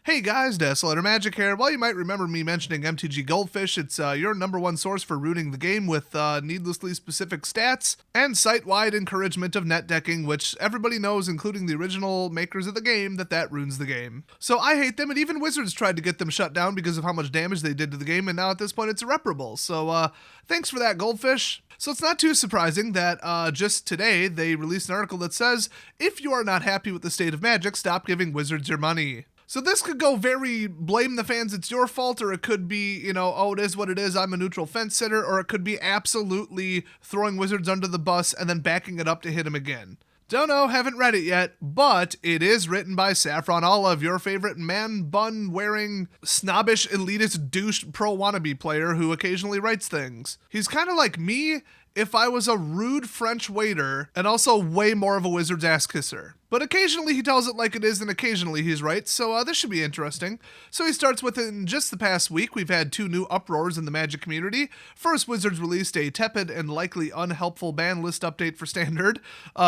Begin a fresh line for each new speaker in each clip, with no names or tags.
Hey guys, Desolator Magic here. Well, you might remember me mentioning MTG Goldfish. It's your number one source for ruining the game with needlessly specific stats and site-wide encouragement of net decking, which everybody knows, including the original makers of the game, that ruins the game. So I hate them, and even Wizards tried to get them shut down because of how much damage they did to the game, and now at this point it's irreparable. So thanks for that, Goldfish. So it's not too surprising that just today they released an article that says, if you are not happy with the state of Magic, stop giving Wizards your money. So this could go very blame the fans, it's your fault, or it could be, oh, it is what it is, I'm a neutral fence sitter, or it could be absolutely throwing Wizards under the bus and then backing it up to hit him again. Don't know, haven't read it yet, but it is written by Saffron Olive, your favorite man-bun-wearing, snobbish, elitist douche pro-wannabe player who occasionally writes things. He's kind of like me if I was a rude French waiter and also way more of a Wizard's ass kisser. But occasionally he tells it like it is, and occasionally he's right, so this should be interesting. So he starts with, in just the past week, we've had two new uproars in the Magic community. First, Wizards released a tepid and likely unhelpful ban list update for Standard,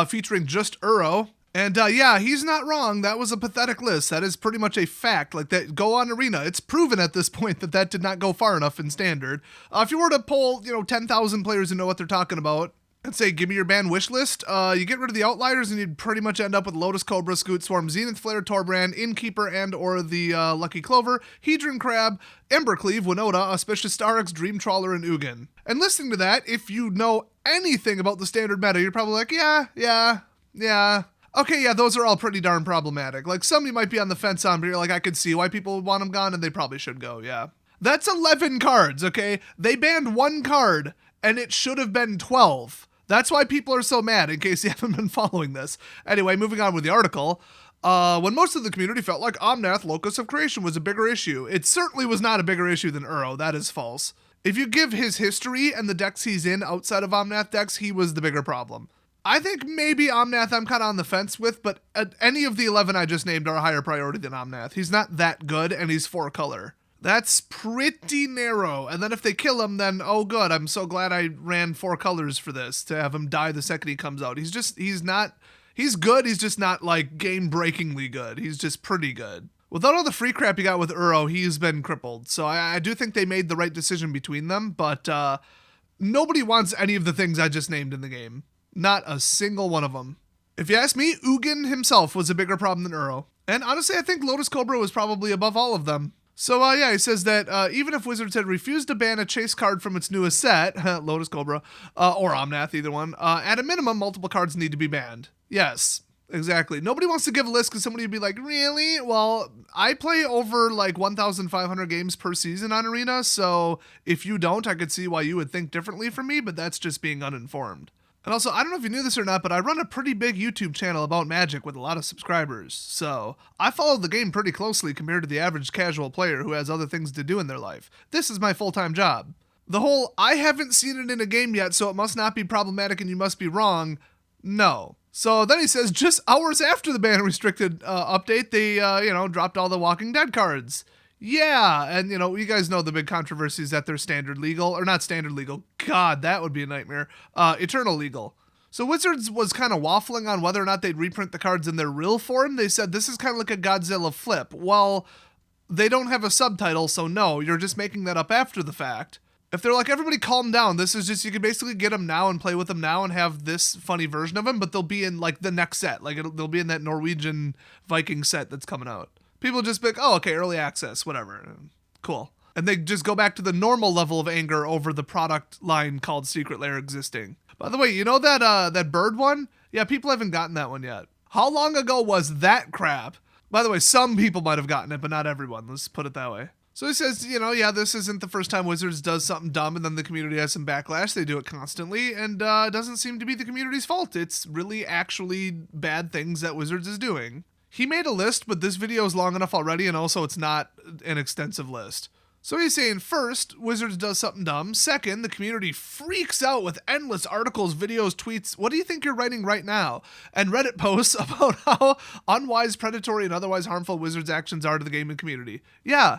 featuring just Uro. And yeah, he's not wrong. That was a pathetic list. That is pretty much a fact. Like, that, go on Arena. It's proven at this point that did not go far enough in Standard. If you were to poll, 10,000 players who know what they're talking about, and say, give me your ban wish list, you get rid of the outliers and you'd pretty much end up with Lotus Cobra, Scoot Swarm, Zenith Flare, Torbrand, Innkeeper, and or the Lucky Clover, Hedron Crab, Embercleave, Winota, Auspicious Starix, Dream Trawler, and Ugin. And listening to that, if you know anything about the Standard meta, you're probably like, yeah. Okay, yeah, those are all pretty darn problematic. Like, some you might be on the fence on, but you're like, I could see why people would want them gone, and they probably should go, yeah. That's 11 cards, okay? They banned one card, and it should have been 12. That's why people are so mad, in case you haven't been following this. Anyway, moving on with the article. When most of the community felt like Omnath, Locus of Creation, was a bigger issue, it certainly was not a bigger issue than Uro. That is false. If you give his history and the decks he's in outside of Omnath decks, he was the bigger problem. I think maybe Omnath I'm kind of on the fence with, but any of the 11 I just named are a higher priority than Omnath. He's not that good, and he's 4-color. That's pretty narrow. And then if they kill him, then, oh good, I'm so glad I ran 4 colors for this, to have him die the second he comes out. He's good, he's just not, like, game-breakingly good. He's just pretty good. Without all the free crap you got with Uro, he's been crippled. So I do think they made the right decision between them, but nobody wants any of the things I just named in the game. Not a single one of them. If you ask me, Ugin himself was a bigger problem than Uro. And honestly, I think Lotus Cobra was probably above all of them. So yeah, he says that even if Wizards had refused to ban a chase card from its newest set, Lotus Cobra, or Omnath, either one, at a minimum, multiple cards need to be banned. Yes, exactly. Nobody wants to give a list because somebody would be like, really? Well, I play over like 1,500 games per season on Arena, so if you don't, I could see why you would think differently from me, but that's just being uninformed. And also, I don't know if you knew this or not, but I run a pretty big YouTube channel about Magic with a lot of subscribers. So I follow the game pretty closely compared to the average casual player who has other things to do in their life. This is my full-time job. The whole, I haven't seen it in a game yet, so it must not be problematic and you must be wrong, no. So then he says, just hours after the ban restricted update, they, dropped all the Walking Dead cards. Yeah, and you guys know the big controversies that they're standard legal, or not standard legal, god, that would be a nightmare, eternal legal. So Wizards was kind of waffling on whether or not they'd reprint the cards in their real form. They said this is kind of like a Godzilla flip. Well, they don't have a subtitle, so no, you're just making that up after the fact. If they're like, everybody calm down, this is just, you can basically get them now and play with them now and have this funny version of them, but they'll be in like the next set, like they'll be in that Norwegian Viking set that's coming out. People just be like, oh, okay, early access, whatever. Cool. And they just go back to the normal level of anger over the product line called Secret Lair existing. By the way, you know that bird one? Yeah, people haven't gotten that one yet. How long ago was that crap? By the way, some people might have gotten it, but not everyone. Let's put it that way. So he says, yeah, this isn't the first time Wizards does something dumb and then the community has some backlash. They do it constantly, and it doesn't seem to be the community's fault. It's really actually bad things that Wizards is doing. He made a list, but this video is long enough already, and also it's not an extensive list. So he's saying, first, Wizards does something dumb. Second, the community freaks out with endless articles, videos, tweets. What do you think you're writing right now? And Reddit posts about how unwise, predatory, and otherwise harmful Wizards' actions are to the gaming community. Yeah,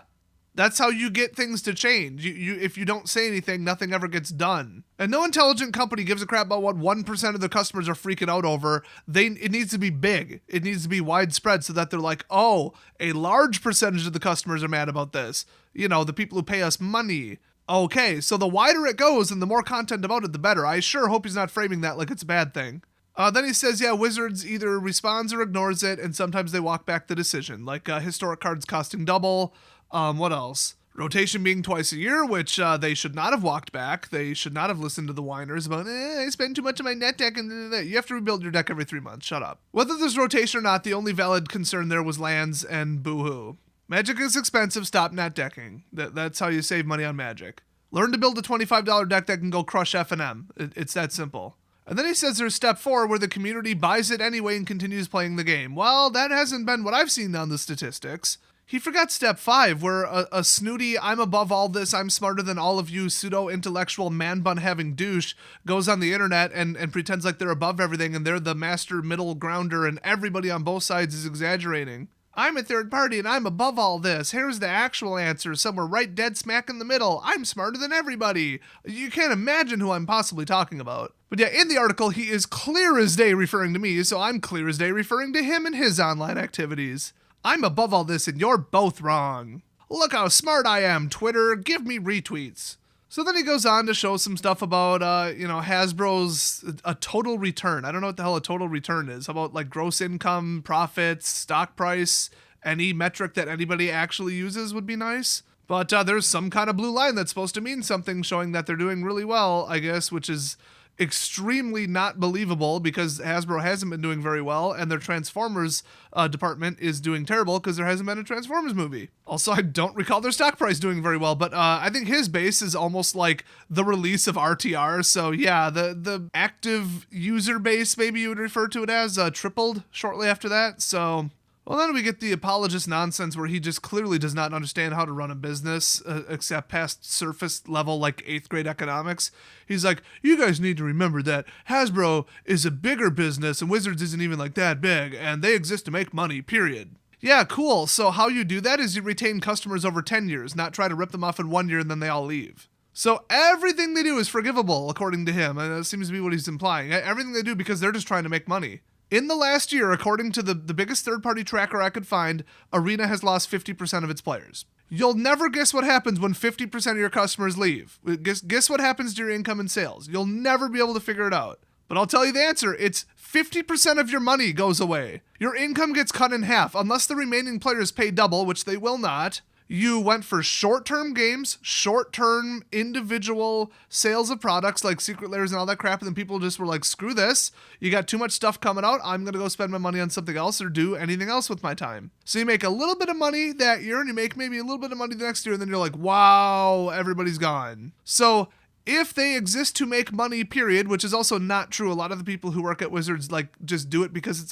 That's how you get things to change. If you don't say anything, nothing ever gets done. And no intelligent company gives a crap about what 1% of their customers are freaking out over. It needs to be big. It needs to be widespread so that they're like, oh, a large percentage of the customers are mad about this. You know, the people who pay us money. Okay, so the wider it goes and the more content about it, the better. I sure hope he's not framing that like it's a bad thing. Then he says, yeah, Wizards either responds or ignores it, and sometimes they walk back the decision, like historic cards costing double. What else? Rotation being twice a year, which they should not have walked back. They should not have listened to the whiners about, I spend too much of my net deck, and you have to rebuild your deck every 3 months. Shut up. Whether there's rotation or not, the only valid concern there was lands, and boo-hoo. Magic is expensive, stop net decking. That's how you save money on Magic. Learn to build a $25 deck that can go crush F&M. It's that simple. And then he says there's step 4 where the community buys it anyway and continues playing the game. Well, that hasn't been what I've seen on the statistics. He forgot step 5, where a snooty, I'm above all this, I'm smarter than all of you, pseudo-intellectual man-bun-having douche goes on the internet and pretends like they're above everything and they're the master middle grounder and everybody on both sides is exaggerating. I'm a third party and I'm above all this. Here's the actual answer, somewhere right dead smack in the middle. I'm smarter than everybody. You can't imagine who I'm possibly talking about. But yeah, in the article, he is clear as day referring to me, so I'm clear as day referring to him and his online activities. I'm above all this and you're both wrong. Look how smart I am, Twitter. Give me retweets. So then he goes on to show some stuff about, Hasbro's a total return. I don't know what the hell a total return is. How about like gross income, profits, stock price, any metric that anybody actually uses would be nice. But there's some kind of blue line that's supposed to mean something, showing that they're doing really well, I guess, which is extremely not believable because Hasbro hasn't been doing very well and their Transformers department is doing terrible because there hasn't been a Transformers movie. Also, I don't recall their stock price doing very well, but I think his base is almost like the release of RTR. So yeah, the active user base, maybe you would refer to it as, tripled shortly after that. So... well, then we get the apologist nonsense where he just clearly does not understand how to run a business, except past surface level, like 8th grade economics. He's like, you guys need to remember that Hasbro is a bigger business and Wizards isn't even like that big, and they exist to make money, period. Yeah, cool. So how you do that is you retain customers over 10 years, not try to rip them off in 1 year and then they all leave. So everything they do is forgivable, according to him, and that seems to be what he's implying. Everything they do because they're just trying to make money. In the last year, according to the biggest third-party tracker I could find, Arena has lost 50% of its players. You'll never guess what happens when 50% of your customers leave. Guess what happens to your income and sales. You'll never be able to figure it out. But I'll tell you the answer. It's 50% of your money goes away. Your income gets cut in half. Unless the remaining players pay double, which they will not. You went for short-term games, short-term individual sales of products like Secret Lairs and all that crap, and then people just were like, screw this. You got too much stuff coming out. I'm going to go spend my money on something else or do anything else with my time. So you make a little bit of money that year, and you make maybe a little bit of money the next year, and then you're like, wow, everybody's gone. So... if they exist to make money, period, which is also not true. A lot of the people who work at Wizards just do it because it's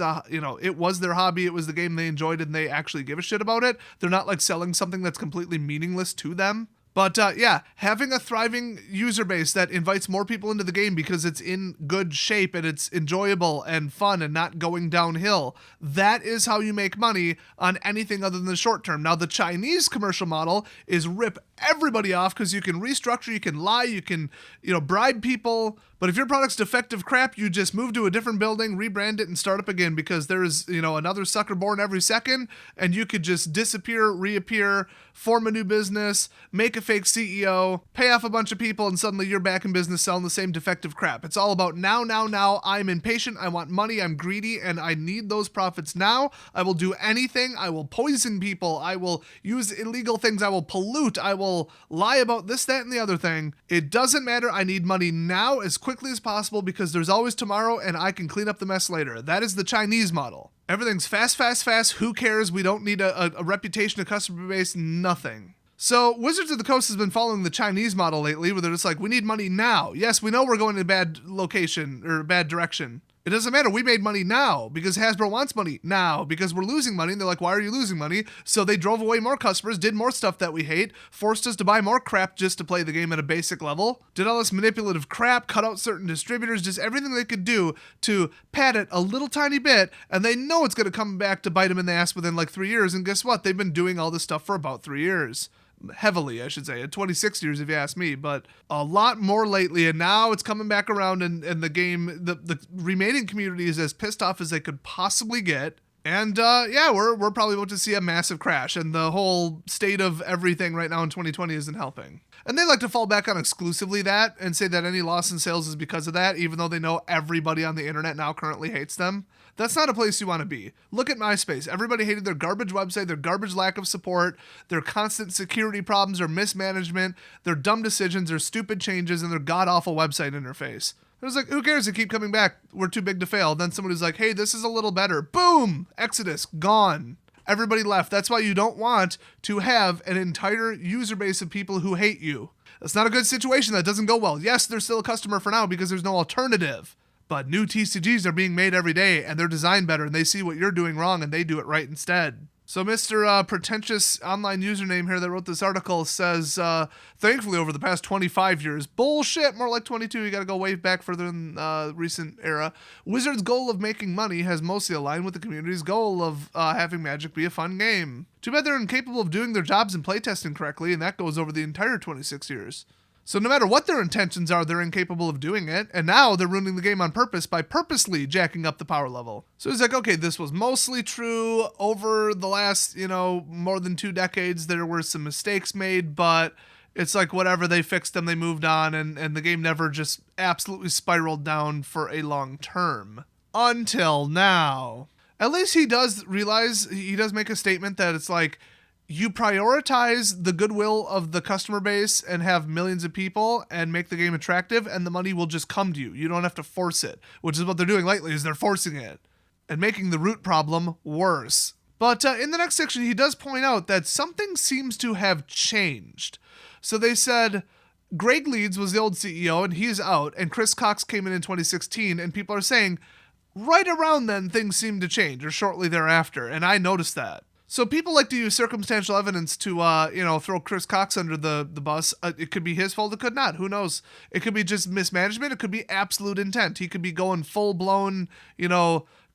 it was their hobby, it was the game they enjoyed, and they actually give a shit about it. They're not like selling something that's completely meaningless to them. But yeah, having a thriving user base that invites more people into the game because it's in good shape and it's enjoyable and fun and not going downhill, that is how you make money on anything other than the short term. Now, the Chinese commercial model is rip everybody off because you can restructure, you can lie, you can, bribe people. But if your product's defective crap, you just move to a different building, rebrand it, and start up again because there's, another sucker born every second, and you could just disappear, reappear, form a new business, make a fake CEO, pay off a bunch of people, and suddenly you're back in business selling the same defective crap. It's all about now. I'm impatient, I want money, I'm greedy, and I need those profits now. I will do anything. I will poison people. I will use illegal things. I will pollute. I will lie about this, that, and the other thing. It doesn't matter. I need money now as quickly as possible because there's always tomorrow and I can clean up the mess later. That is the Chinese model. Everything's fast. Who cares? We don't need a reputation, a customer base, nothing. So Wizards of the Coast has been following the Chinese model lately where they're just like, we need money now. Yes, we know we're going in a bad location or a bad direction. It doesn't matter. We made money now because Hasbro wants money now because we're losing money. And they're like, why are you losing money? So they drove away more customers, did more stuff that we hate, forced us to buy more crap just to play the game at a basic level, did all this manipulative crap, cut out certain distributors, just everything they could do to pad it a little tiny bit. And they know it's going to come back to bite them in the ass within like 3 years. And guess what? They've been doing all this stuff for about 3 years. heavily, I should say, at 26 years if you ask me, but a lot more lately, and now it's coming back around, and the game, the remaining community is as pissed off as they could possibly get. And yeah, we're probably about to see a massive crash, and the whole state of everything right now in 2020 isn't helping. And they like to fall back on exclusively that and say that any loss in sales is because of that, even though they know everybody on the internet now currently hates them. That's not a place you want to be. Look at MySpace. Everybody hated their garbage website, their garbage lack of support, their constant security problems, their mismanagement, their dumb decisions, their stupid changes, and their god-awful website interface. It was like, who cares? They keep coming back. We're too big to fail. Then somebody's like, hey, this is a little better. Boom! Exodus. Gone. Everybody left. That's why you don't want to have an entire user base of people who hate you. That's not a good situation. That doesn't go well. Yes, they're still a customer for now because there's no alternative. But new TCGs are being made every day, and they're designed better, and they see what you're doing wrong, and they do it right instead. So Mr. Pretentious Online Username here that wrote this article says, thankfully over the past 25 years, bullshit, more like 22, you gotta go way back further in recent era, Wizards' goal of making money has mostly aligned with the community's goal of having Magic be a fun game. Too bad they're incapable of doing their jobs and playtesting correctly, and that goes over the entire 26 years. So no matter what their intentions are, they're incapable of doing it, and now they're ruining the game on purpose by purposely jacking up the power level. So he's like, okay, this was mostly true over the last, more than 2 decades. There were some mistakes made, but it's like whatever, they fixed them, they moved on, and the game never just absolutely spiraled down for a long term. Until now. At least he does realize, he does make a statement that it's like, you prioritize the goodwill of the customer base and have millions of people and make the game attractive, and the money will just come to you. You don't have to force it, which is what they're doing lately, is they're forcing it and making the root problem worse. But in the next section, he does point out that something seems to have changed. So they said Greg Leeds was the old CEO and he's out, and Chris Cox came in 2016, and people are saying right around then things seemed to change, or shortly thereafter, and I noticed that. So people like to use circumstantial evidence to, throw Chris Cox under the bus. It could be his fault. It could not. Who knows? It could be just mismanagement. It could be absolute intent. He could be going full-blown,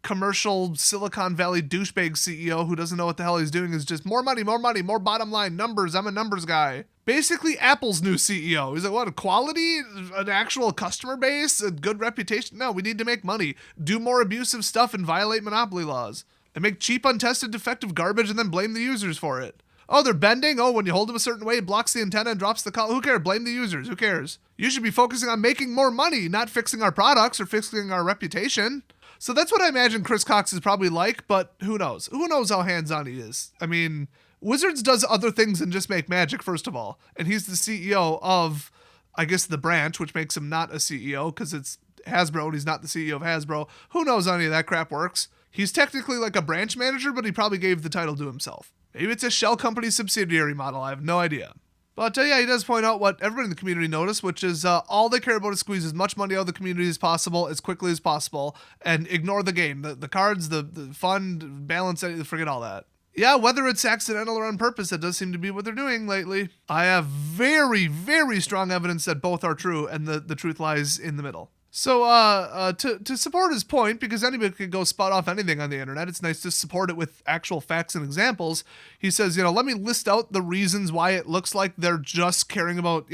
commercial Silicon Valley douchebag CEO who doesn't know what the hell he's doing. Is just more money, more bottom line, numbers. I'm a numbers guy. Basically, Apple's new CEO. He's like, what, quality? An actual customer base? A good reputation? No, we need to make money. Do more abusive stuff and violate monopoly laws. And make cheap, untested, defective garbage and then blame the users for it. Oh, they're bending? Oh, when you hold them a certain way, it blocks the antenna and drops the call. Who cares? Blame the users. Who cares? You should be focusing on making more money, not fixing our products or fixing our reputation. So that's what I imagine Chris Cox is probably like, but who knows? Who knows how hands-on he is? I mean, Wizards does other things than just make Magic, first of all. And he's the CEO of, I guess, the branch, which makes him not a CEO because it's Hasbro and he's not the CEO of Hasbro. Who knows how any of that crap works? He's technically like a branch manager, but he probably gave the title to himself. Maybe it's a shell company subsidiary model. I have no idea. But yeah, he does point out what everybody in the community noticed, which is all they care about is squeeze as much money out of the community as possible, as quickly as possible, and ignore the game. The cards, the fun, balance, forget all that. Yeah, whether it's accidental or on purpose, that does seem to be what they're doing lately. I have very, very strong evidence that both are true, and the truth lies in the middle. So to support his point, because anybody could go spout off anything on the internet, it's nice to support it with actual facts and examples. He says, let me list out the reasons why it looks like they're just caring about,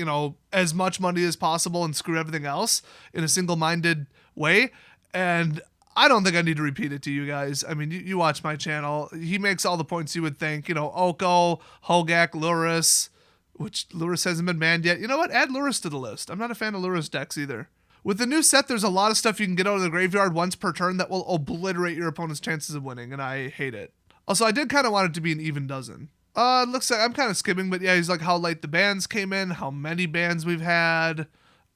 as much money as possible and screw everything else in a single-minded way. And I don't think I need to repeat it to you guys. I mean, you watch my channel. He makes all the points you would think, Oko, Hogak, Luris, which Luris hasn't been banned yet. You know what? Add Luris to the list. I'm not a fan of Luris decks either. With the new set, there's a lot of stuff you can get out of the graveyard once per turn that will obliterate your opponent's chances of winning, and I hate it. Also, I did kind of want it to be an even dozen. It looks like I'm kind of skimming, but yeah, he's like how late the bans came in, how many bans we've had,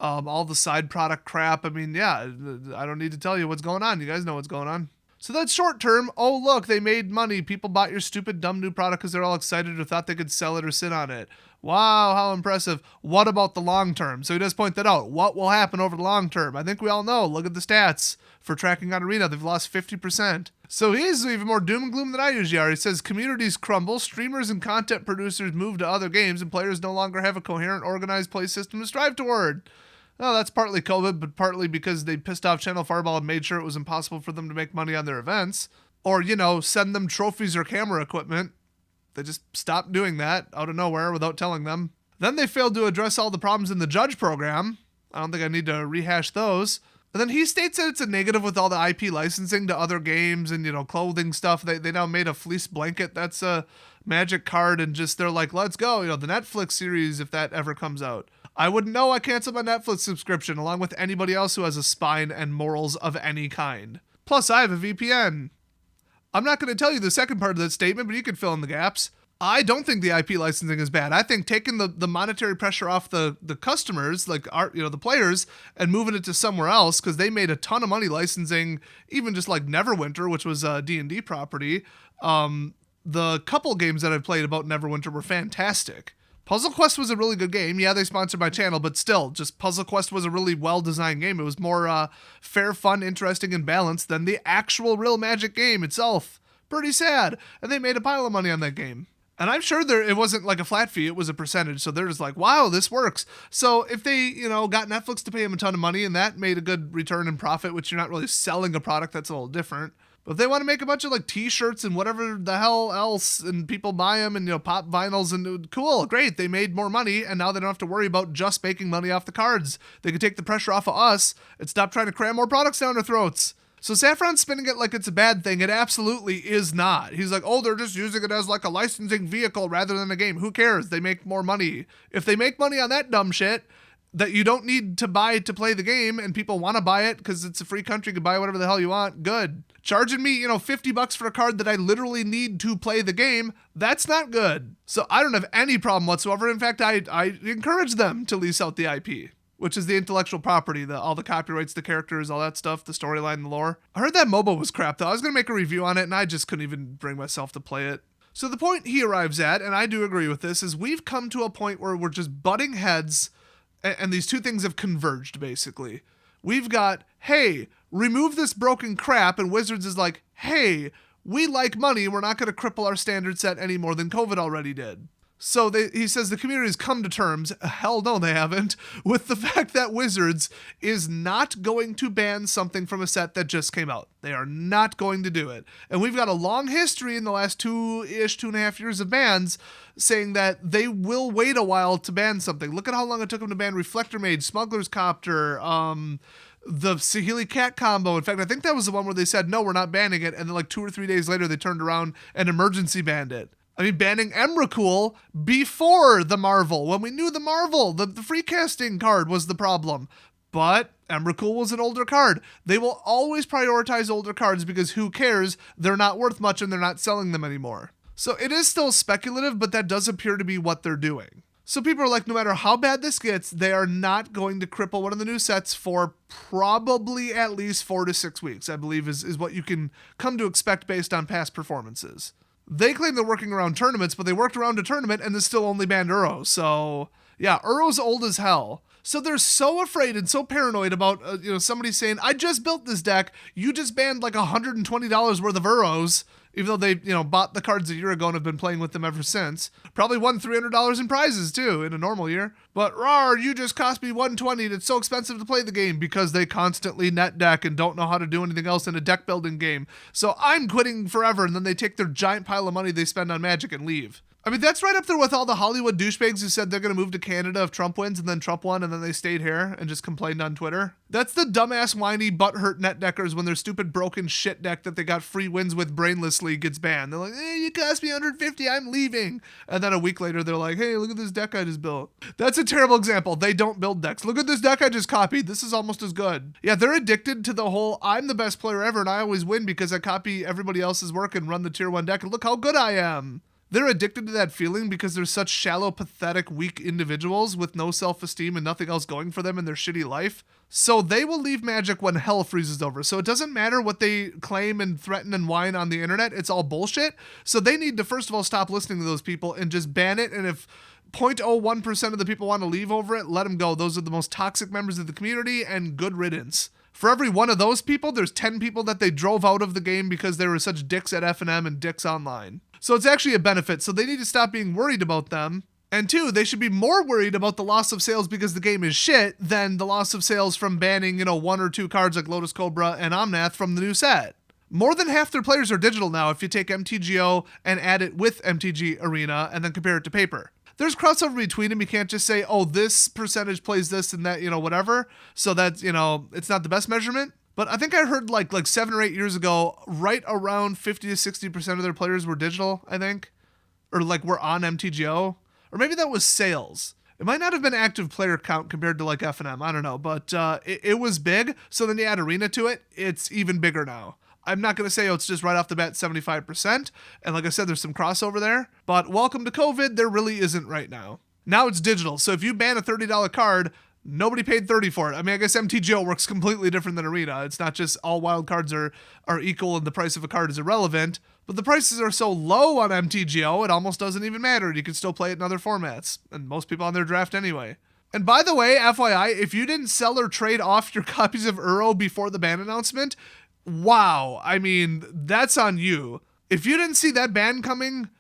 all the side product crap. I mean, yeah, I don't need to tell you what's going on. You guys know what's going on. So that's short term. Oh, look, they made money. People bought your stupid, dumb new product because they're all excited or thought they could sell it or sit on it. Wow, how impressive. What about the long term? So he does point that out. What will happen over the long term? I think we all know. Look at the stats for tracking on Arena. They've lost 50%. So he's even more doom and gloom than I usually are. He says communities crumble, streamers and content producers move to other games, and players no longer have a coherent, organized play system to strive toward. Oh, that's partly COVID, but partly because they pissed off Channel Fireball and made sure it was impossible for them to make money on their events. Or, send them trophies or camera equipment. They just stopped doing that out of nowhere without telling them. Then they failed to address all the problems in the judge program. I don't think I need to rehash those. And then he states that it's a negative with all the IP licensing to other games and, clothing stuff. They now made a fleece blanket that's a Magic card, and just they're like, let's go. The Netflix series, if that ever comes out. I wouldn't know. I canceled my Netflix subscription along with anybody else who has a spine and morals of any kind. Plus, I have a VPN. I'm not going to tell you the second part of that statement, but you can fill in the gaps. I don't think the IP licensing is bad. I think taking the monetary pressure off the customers, like the players, and moving it to somewhere else, because they made a ton of money licensing even just like Neverwinter, which was a D&D property. The couple games that I've played about Neverwinter were fantastic. Puzzle Quest was a really good game. Yeah, they sponsored my channel, but still, just Puzzle Quest was a really well-designed game. It was more fair, fun, interesting, and balanced than the actual real Magic game itself. Pretty sad. And they made a pile of money on that game. And I'm sure it wasn't like a flat fee, it was a percentage. So they're just like, wow, this works. So if they, got Netflix to pay them a ton of money and that made a good return and profit, which you're not really selling a product, that's a little different. But if they want to make a bunch of like t-shirts and whatever the hell else and people buy them and, pop vinyls and cool, great. They made more money and now they don't have to worry about just making money off the cards. They can take the pressure off of us and stop trying to cram more products down our throats. So Saffron's spinning it like it's a bad thing. It absolutely is not. He's like, oh, they're just using it as like a licensing vehicle rather than a game. Who cares? They make more money. If they make money on that dumb shit that you don't need to buy to play the game and people want to buy it because it's a free country, you can buy whatever the hell you want, good. Charging me, $50 for a card that I literally need to play the game, that's not good. So I don't have any problem whatsoever. In fact, I encourage them to lease out the IP, which is the intellectual property, all the copyrights, the characters, all that stuff, the storyline, the lore. I heard that MOBA was crap, though. I was going to make a review on it, and I just couldn't even bring myself to play it. So the point he arrives at, and I do agree with this, is we've come to a point where we're just butting heads, and these two things have converged, basically. We've got, hey, remove this broken crap, and Wizards is like, hey, we like money, we're not going to cripple our standard set any more than COVID already did. So he says the community has come to terms, hell no they haven't, with the fact that Wizards is not going to ban something from a set that just came out. They are not going to do it. And we've got a long history in the last 2.5 years of bans saying that they will wait a while to ban something. Look at how long it took them to ban Reflector Mage, Smuggler's Copter, the Saheeli Cat combo. In fact, I think that was the one where they said, no, we're not banning it. And then like 2 or 3 days later, they turned around and emergency banned it. I mean, banning Emrakul before the Marvel, when we knew the Marvel, the free casting card was the problem. But Emrakul was an older card. They will always prioritize older cards because who cares? They're not worth much and they're not selling them anymore. So it is still speculative, but that does appear to be what they're doing. So people are like, no matter how bad this gets, they are not going to cripple one of the new sets for probably at least 4 to 6 weeks, I believe is what you can come to expect based on past performances. They claim they're working around tournaments, but they worked around a tournament and they still only banned Uro. So yeah, Uro's old as hell. So they're so afraid and so paranoid about somebody saying, I just built this deck. You just banned like $120 worth of Uros, even though they bought the cards a year ago and have been playing with them ever since. Probably won $300 in prizes too in a normal year. But rawr, you just cost me $120 and it's so expensive to play the game because they constantly net deck and don't know how to do anything else in a deck building game. So I'm quitting forever, and then they take their giant pile of money they spend on Magic and leave. I mean, that's right up there with all the Hollywood douchebags who said they're going to move to Canada if Trump wins, and then Trump won, and then they stayed here and just complained on Twitter. That's the dumbass, whiny, butthurt net deckers when their stupid broken shit deck that they got free wins with brainlessly gets banned. They're like, hey, you cost me $150, I'm leaving. And then a week later, they're like, hey, look at this deck I just built. That's a terrible example. They don't build decks. Look at this deck I just copied. This is almost as good. Yeah, they're addicted to the whole, I'm the best player ever, and I always win because I copy everybody else's work and run the tier 1 deck, and look how good I am. They're addicted to that feeling because they're such shallow, pathetic, weak individuals with no self-esteem and nothing else going for them in their shitty life. So they will leave Magic when hell freezes over. So it doesn't matter what they claim and threaten and whine on the internet. It's all bullshit. So they need to, first of all, stop listening to those people and just ban it. And if 0.01% of the people want to leave over it, let them go. Those are the most toxic members of the community, and good riddance. For every one of those people, there's 10 people that they drove out of the game because they were such dicks at F&M and dicks online. So it's actually a benefit. So they need to stop being worried about them. And 2, they should be more worried about the loss of sales because the game is shit than the loss of sales from banning, 1 or 2 cards like Lotus Cobra and Omnath from the new set. More than half their players are digital now if you take MTGO and add it with MTG Arena and then compare it to paper. There's crossover between them. You can't just say, oh, this percentage plays this and that, whatever. So that's, it's not the best measurement. But I think I heard like 7 or 8 years ago, right around 50 to 60% of their players were digital, I think. Or like were on MTGO. Or maybe that was sales. It might not have been active player count compared to like F&M. I don't know. But it was big. So then you add Arena to it. It's even bigger now. I'm not going to say, it's just right off the bat 75%. And like I said, there's some crossover there. But welcome to COVID, there really isn't right now. Now it's digital. So if you ban a $30 card, nobody paid $30 for it. I mean, I guess MTGO works completely different than Arena. It's not just all wild cards are equal and the price of a card is irrelevant. But the prices are so low on MTGO, it almost doesn't even matter. You can still play it in other formats. And most people on their draft anyway. And by the way, FYI, if you didn't sell or trade off your copies of Uro before the ban announcement, wow, I mean, that's on you. If you didn't see that ban coming,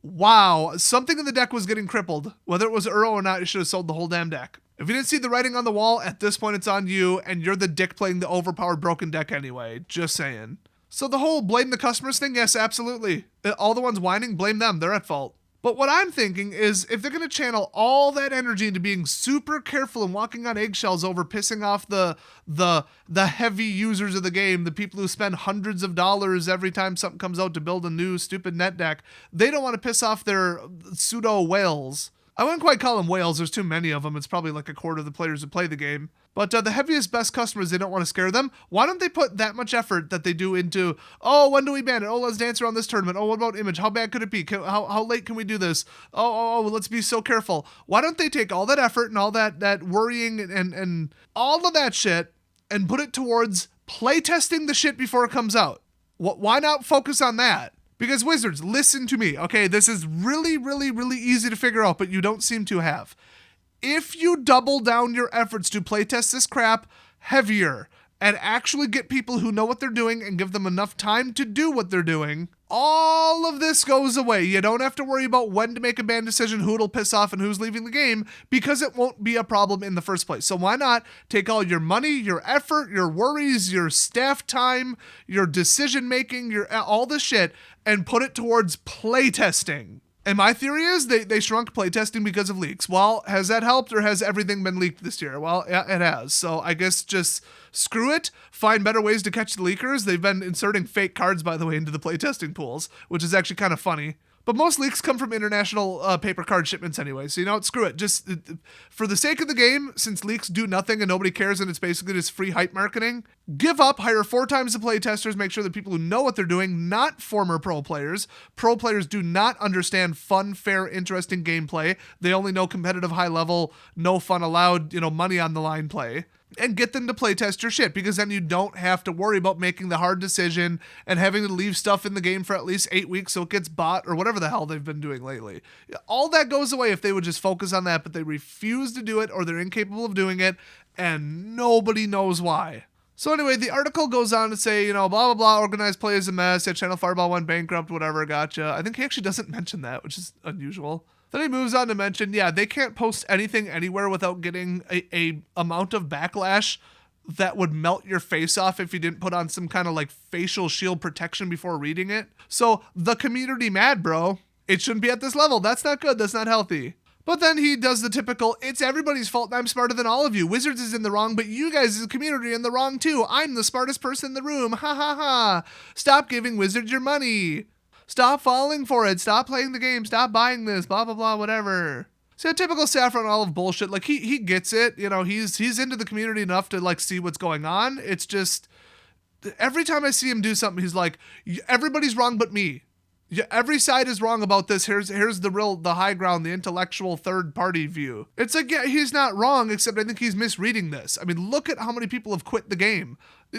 wow, something in the deck was getting crippled. Whether it was Uro or not, you should have sold the whole damn deck. If you didn't see the writing on the wall, at this point it's on you, and you're the dick playing the overpowered broken deck anyway. Just saying. So the whole blame the customers thing, yes, absolutely. All the ones whining, blame them, they're at fault. But what I'm thinking is if they're going to channel all that energy into being super careful and walking on eggshells over pissing off the heavy users of the game, the people who spend hundreds of dollars every time something comes out to build a new stupid net deck, they don't want to piss off their pseudo whales. I wouldn't quite call them whales. There's too many of them. It's probably like a quarter of the players who play the game. But the heaviest, best customers, they don't want to scare them. Why don't they put that much effort that they do into, oh, when do we ban it? Oh, let's dance around this tournament. Oh, what about image? How bad could it be? How late can we do this? Oh, let's be so careful. Why don't they take all that effort and all that worrying and all of that shit and put it towards playtesting the shit before it comes out? Why not focus on that? Because Wizards, listen to me, okay? This is really, really, really easy to figure out, but you don't seem to have. If you double down your efforts to playtest this crap heavier and actually get people who know what they're doing and give them enough time to do what they're doing, all of this goes away. You don't have to worry about when to make a ban decision, who it'll piss off, and who's leaving the game, because it won't be a problem in the first place. So why not take all your money, your effort, your worries, your staff time, your decision-making, all this shit, and put it towards playtesting? And my theory is they shrunk playtesting because of leaks. Well, has that helped, or has everything been leaked this year? Well, yeah, it has. So I guess just screw it. Find better ways to catch the leakers. They've been inserting fake cards, by the way, into the playtesting pools, which is actually kind of funny. But most leaks come from international paper card shipments anyway. So, screw it. Just for the sake of the game, since leaks do nothing and nobody cares and it's basically just free hype marketing, give up, hire 4 times the playtesters, make sure that people who know what they're doing, not former pro players. Pro players do not understand fun, fair, interesting gameplay. They only know competitive, high level, no fun allowed, money on the line play. And get them to playtest your shit, because then you don't have to worry about making the hard decision and having to leave stuff in the game for at least 8 weeks so it gets bought or whatever the hell they've been doing lately. All that goes away if they would just focus on that, but they refuse to do it, or they're incapable of doing it, and nobody knows why. So anyway, the article goes on to say, blah, blah, blah, organized play is a mess, Channel Fireball went bankrupt, whatever, gotcha. I think he actually doesn't mention that, which is unusual. Then he moves on to mention, they can't post anything anywhere without getting a amount of backlash that would melt your face off if you didn't put on some kind of like facial shield protection before reading it. So the community mad, bro. It shouldn't be at this level. That's not good. That's not healthy. But then he does the typical, it's everybody's fault and I'm smarter than all of you. Wizards is in the wrong, but you guys as a community are in the wrong too. I'm the smartest person in the room. Ha ha ha. Stop giving Wizards your money. Stop falling for it. Stop playing the game. Stop buying this. Blah, blah, blah, whatever. So typical Saffron Olive bullshit. Like he gets it. He's into the community enough to like see what's going on. It's just every time I see him do something, he's like, everybody's wrong but me. Yeah, every side is wrong about this. Here's the high ground, the intellectual third party view. It's like, yeah, he's not wrong, except I think he's misreading this. I mean, look at how many people have quit the game.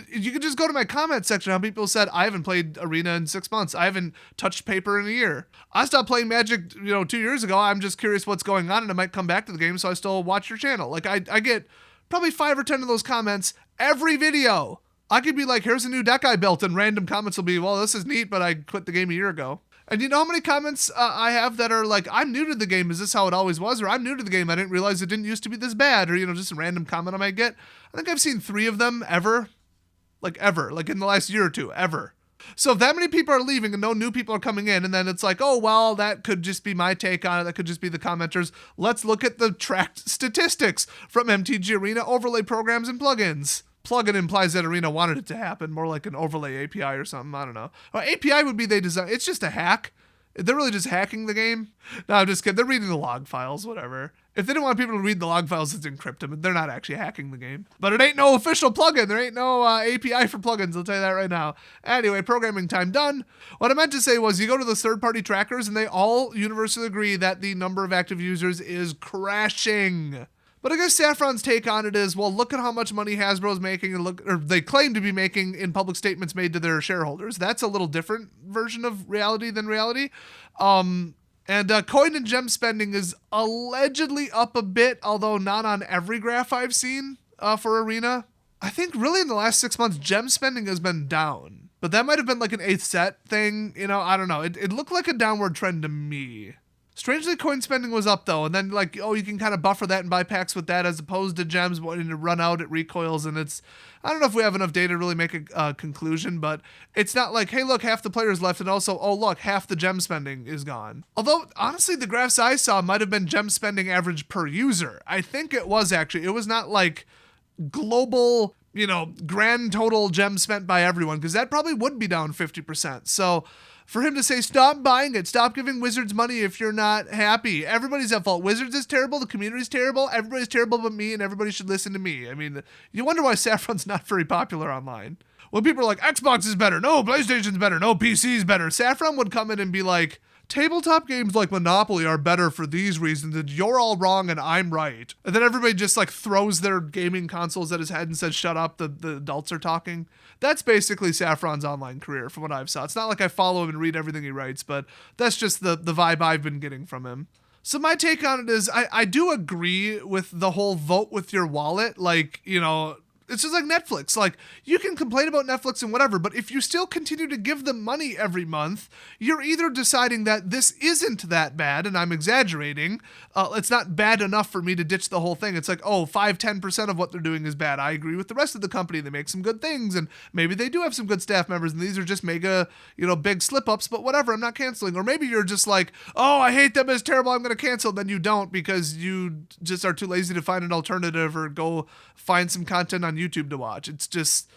You can just go to my comment section. How people said, I haven't played Arena in 6 months. I haven't touched paper in a year. I stopped playing Magic, 2 years ago. I'm just curious what's going on and I might come back to the game. So I still watch your channel. Like I get probably 5 or 10 of those comments every video. I could be like, here's a new deck I built, and random comments will be, well, this is neat, but I quit the game a year ago. And you know how many comments I have that are like, I'm new to the game, is this how it always was? Or I'm new to the game, I didn't realize it didn't used to be this bad. Or, just a random comment I might get. I think I've seen 3 of them ever. Like in the last year or two, ever. So if that many people are leaving and no new people are coming in, and then it's like, oh, well, that could just be my take on it. That could just be the commenters. Let's look at the tracked statistics from MTG Arena overlay programs and plugins. Plugin implies that Arena wanted it to happen, more like an overlay API or something. I don't know. Well, API would be they design. It's just a hack. They're really just hacking the game. No, I'm just kidding. They're reading the log files, whatever. If they didn't want people to read the log files, it's encrypt them. They're not actually hacking the game. But it ain't no official plugin. There ain't no API for plugins. I'll tell you that right now. Anyway, programming time done. What I meant to say was you go to the third-party trackers, and they all universally agree that the number of active users is crashing. But I guess Saffron's take on it is, well, look at how much money Hasbro's making, and or they claim to be making in public statements made to their shareholders. That's a little different version of reality than reality. And coin and gem spending is allegedly up a bit, although not on every graph I've seen for Arena. I think really in the last 6 months, gem spending has been down. But that might have been like an 8th set thing. I don't know. It looked like a downward trend to me. Strangely, coin spending was up, though, and then, like, oh, you can kind of buffer that and buy packs with that as opposed to gems wanting to run out, it recoils, and it's... I don't know if we have enough data to really make a conclusion, but it's not like, hey, look, half the players left, and also, oh, look, half the gem spending is gone. Although, honestly, the graphs I saw might have been gem spending average per user. I think it was, actually. It was not, like, global, grand total gem spent by everyone, because that probably would be down 50%. So... for him to say, stop buying it, stop giving Wizards money if you're not happy. Everybody's at fault. Wizards is terrible, the community's terrible, everybody's terrible but me, and everybody should listen to me. I mean, you wonder why Saffron's not very popular online. When people are like, Xbox is better, no, PlayStation's better, no, PC's better, Saffron would come in and be like, tabletop games like Monopoly are better for these reasons, and you're all wrong and I'm right. And then everybody just like throws their gaming consoles at his head and says, shut up, the adults are talking. That's basically Saffron's online career from what I've saw. It's not like I follow him and read everything he writes, but that's just the vibe I've been getting from him. So my take on it is I do agree with the whole vote with your wallet. Like, it's just like Netflix. Like, you can complain about Netflix and whatever, but if you still continue to give them money every month, you're either deciding that this isn't that bad, and I'm exaggerating. It's not bad enough for me to ditch the whole thing. It's like, 5-10% of what they're doing is bad. I agree with the rest of the company. They make some good things, and maybe they do have some good staff members, and these are just mega, big slip-ups, but whatever, I'm not canceling. Or maybe you're just like, oh, I hate them, it's terrible, I'm going to cancel. Then you don't because you just are too lazy to find an alternative or go find some content on YouTube to watch. It's just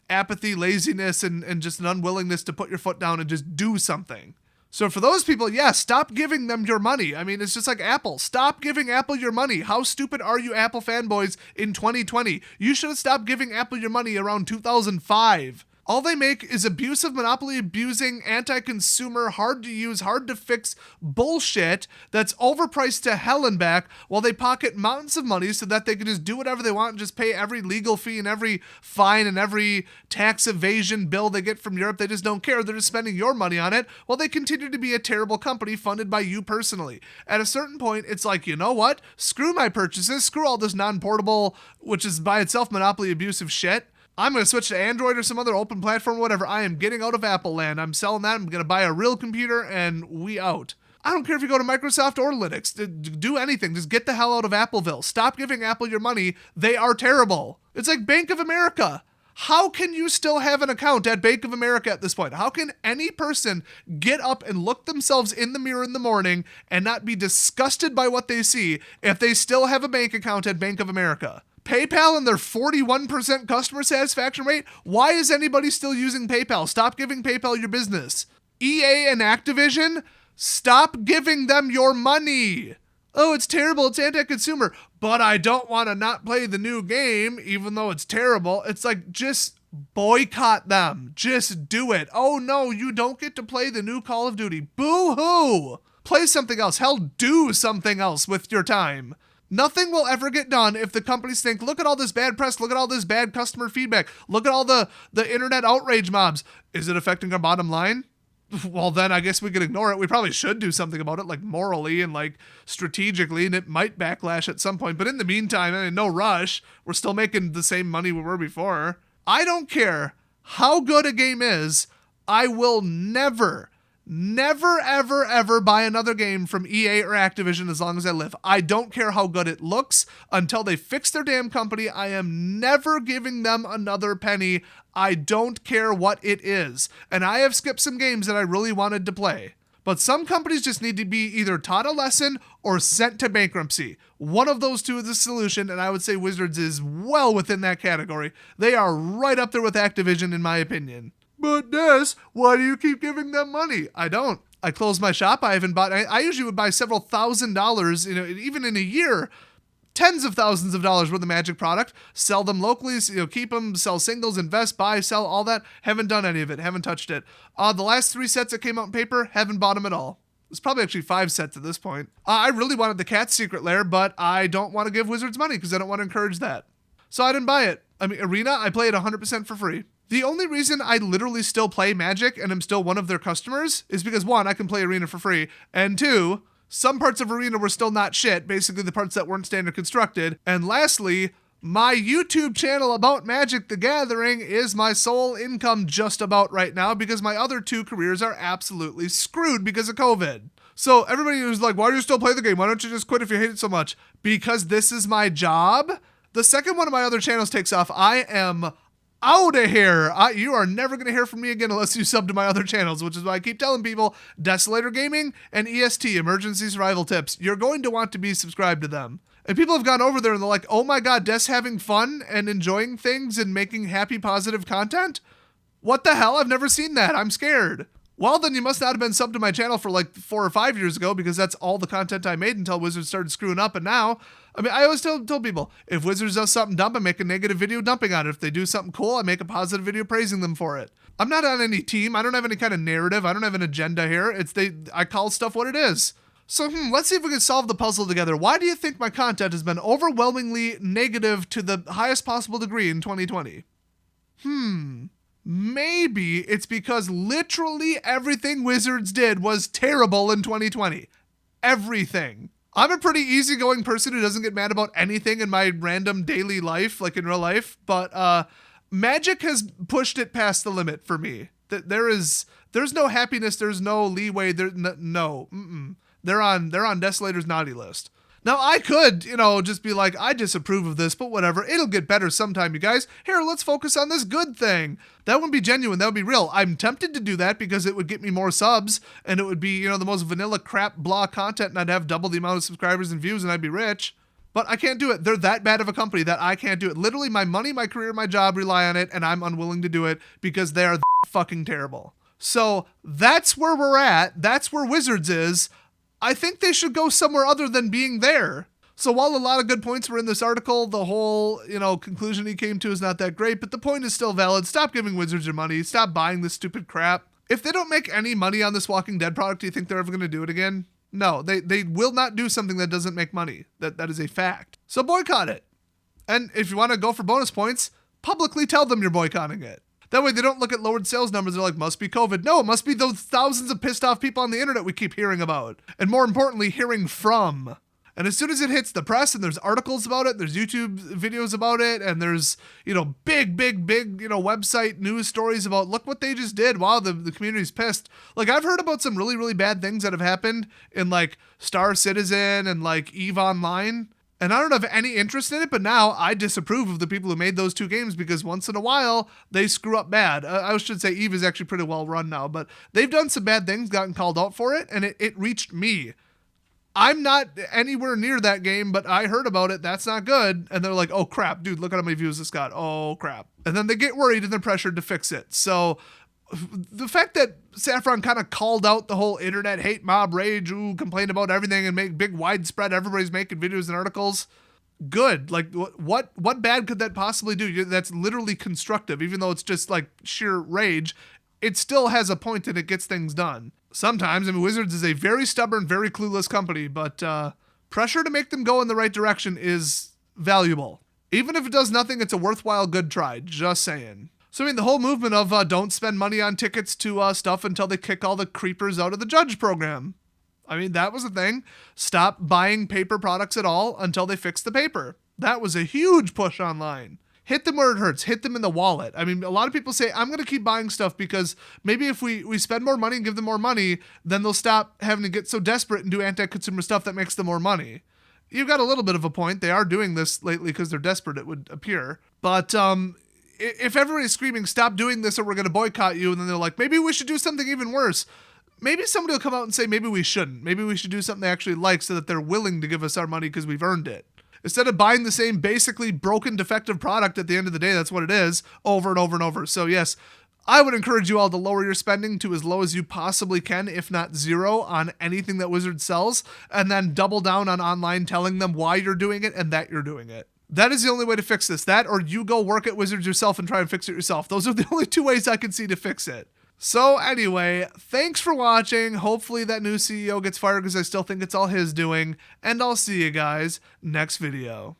apathy, laziness, and just an unwillingness to put your foot down and just do something. So for those people, stop giving them your money. I mean, it's just like Apple. Stop giving Apple your money. How stupid are you Apple fanboys in 2020? You should have stopped giving Apple your money around 2005. All they make is abusive, monopoly-abusing, anti-consumer, hard-to-use, hard-to-fix bullshit that's overpriced to hell and back while they pocket mountains of money so that they can just do whatever they want and just pay every legal fee and every fine and every tax evasion bill they get from Europe. They just don't care. They're just spending your money on it while they continue to be a terrible company funded by you personally. At a certain point, it's like, you know what? Screw my purchases. Screw all this non-portable, which is by itself monopoly-abusive shit. I'm going to switch to Android or some other open platform, whatever. I am getting out of Apple land. I'm selling that. I'm going to buy a real computer and we out. I don't care if you go to Microsoft or Linux. Do anything. Just get the hell out of Appleville. Stop giving Apple your money. They are terrible. It's like Bank of America. How can you still have an account at Bank of America at this point? How can any person get up and look themselves in the mirror in the morning and not be disgusted by what they see if they still have a bank account at Bank of America? PayPal and their 41% customer satisfaction rate? Why is anybody still using PayPal? Stop giving PayPal your business. EA and Activision? Stop giving them your money. Oh, it's terrible. It's anti-consumer. But I don't want to not play the new game, even though it's terrible. It's like, just boycott them. Just do it. Oh, no, you don't get to play the new Call of Duty. Boo-hoo. Play something else. Hell, do something else with your time. Nothing will ever get done if the companies think, look at all this bad press, look at all this bad customer feedback, look at all the internet outrage mobs. Is it affecting our bottom line? Well, then I guess we could ignore it. We probably should do something about it, like morally and like strategically, and it might backlash at some point. But in the meantime, I mean, no rush. We're still making the same money we were before. I don't care how good a game is. I will never Never, ever, ever buy another game from EA or Activision as long as I live. I don't care how good it looks. Until they fix their damn company, I am never giving them another penny. I don't care what it is. And I have skipped some games that I really wanted to play. But some companies just need to be either taught a lesson or sent to bankruptcy. One of those two is the solution, and I would say Wizards is well within that category. They are right up there with Activision, in my opinion. But Des, why do you keep giving them money? I don't. I closed my shop. I haven't bought. I usually would buy several $1,000s, even in a year, tens of thousands of dollars worth of Magic product, sell them locally, keep them, sell singles, invest, buy, sell, all that. Haven't done any of it. Haven't touched it. The last 3 sets that came out in paper, haven't bought them at all. It's probably actually 5 sets at this point. I really wanted the Cat's Secret Lair, but I don't want to give Wizards money because I don't want to encourage that. So I didn't buy it. Arena, I play it 100% for free. The only reason I literally still play Magic and I'm still one of their customers is because 1, I can play Arena for free, and 2, some parts of Arena were still not shit, basically the parts that weren't standard constructed, and lastly, my YouTube channel about Magic the Gathering is my sole income just about right now because my other 2 careers are absolutely screwed because of COVID. So everybody who's like, why do you still play the game? Why don't you just quit if you hate it so much? Because this is my job. The second one of my other channels takes off, I am out of here. You are never going to hear from me again unless you sub to my other channels, which is why I keep telling people, Desolator Gaming and EST, Emergency Survival Tips. You're going to want to be subscribed to them. And people have gone over there and they're like, oh my God, Des having fun and enjoying things and making happy, positive content? What the hell? I've never seen that. I'm scared. Well, then you must not have been subbed to my channel for like 4 or 5 years ago because that's all the content I made until Wizards started screwing up. And now, I always told people, if Wizards does something dumb, I make a negative video dumping on it. If they do something cool, I make a positive video praising them for it. I'm not on any team. I don't have any kind of narrative. I don't have an agenda here. I call stuff what it is. So, let's see if we can solve the puzzle together. Why do you think my content has been overwhelmingly negative to the highest possible degree in 2020? Maybe it's because literally everything Wizards did was terrible in 2020. Everything. I'm a pretty easygoing person who doesn't get mad about anything in my random daily life, like in real life, but Magic has pushed it past the limit for me. There's no happiness, there's no leeway, no. They're on Desolator's naughty list. Now, I could, just be like, I disapprove of this, but whatever. It'll get better sometime, you guys. Here, let's focus on this good thing. That wouldn't be genuine. That would be real. I'm tempted to do that because it would get me more subs, and it would be, the most vanilla crap blah content, and I'd have double the amount of subscribers and views, and I'd be rich. But I can't do it. They're that bad of a company that I can't do it. Literally, my money, my career, my job rely on it, and I'm unwilling to do it because they are fucking terrible. So that's where we're at. That's where Wizards is. I think they should go somewhere other than being there. So while a lot of good points were in this article, the whole, conclusion he came to is not that great, but the point is still valid. Stop giving Wizards your money. Stop buying this stupid crap. If they don't make any money on this Walking Dead product, do you think they're ever going to do it again? No, they will not do something that doesn't make money. That is a fact. So boycott it. And if you want to go for bonus points, publicly tell them you're boycotting it. That way they don't look at lowered sales numbers. They're like, must be COVID. No, it must be those thousands of pissed off people on the internet we keep hearing about. And more importantly, hearing from. And as soon as it hits the press and there's articles about it, there's YouTube videos about it, and there's, big, website news stories about, look what they just did. Wow, the community's pissed. Like, I've heard about some really, really bad things that have happened in, like, Star Citizen and, like, EVE Online. And I don't have any interest in it, but now I disapprove of the people who made those 2 games because once in a while, they screw up bad. I should say EVE is actually pretty well run now, but they've done some bad things, gotten called out for it, and it reached me. I'm not anywhere near that game, but I heard about it. That's not good. And they're like, oh, crap, dude, look at how many views this got. Oh, crap. And then they get worried and they're pressured to fix it. So the fact that Saffron kind of called out the whole internet hate mob rage, complain about everything and make big widespread, everybody's making videos and articles, good. Like, what bad could that possibly do? That's literally constructive, even though it's just like sheer rage. It still has a point and it gets things done. Sometimes, Wizards is a very stubborn, very clueless company, but pressure to make them go in the right direction is valuable. Even if it does nothing, it's a worthwhile good try, just saying. So the whole movement of don't spend money on tickets to stuff until they kick all the creepers out of the judge program. That was a thing. Stop buying paper products at all until they fix the paper. That was a huge push online. hit them where it hurts. Hit them in the wallet. I mean, a lot of people say, I'm going to keep buying stuff because maybe if we spend more money and give them more money, then they'll stop having to get so desperate and do anti-consumer stuff that makes them more money. You've got a little bit of a point. They are doing this lately because they're desperate, it would appear. But if everybody's screaming, stop doing this or we're going to boycott you, and then they're like, maybe we should do something even worse. Maybe somebody will come out and say, maybe we shouldn't. Maybe we should do something they actually like so that they're willing to give us our money because we've earned it. Instead of buying the same basically broken, defective product at the end of the day, that's what it is, over and over and over. So yes, I would encourage you all to lower your spending to as low as you possibly can, if not zero, on anything that Wizard sells, and then double down on online telling them why you're doing it and that you're doing it. That is the only way to fix this. That, or you go work at Wizards yourself and try and fix it yourself. Those are the only two ways I can see to fix it. So anyway, thanks for watching. Hopefully that new CEO gets fired because I still think it's all his doing. And I'll see you guys next video.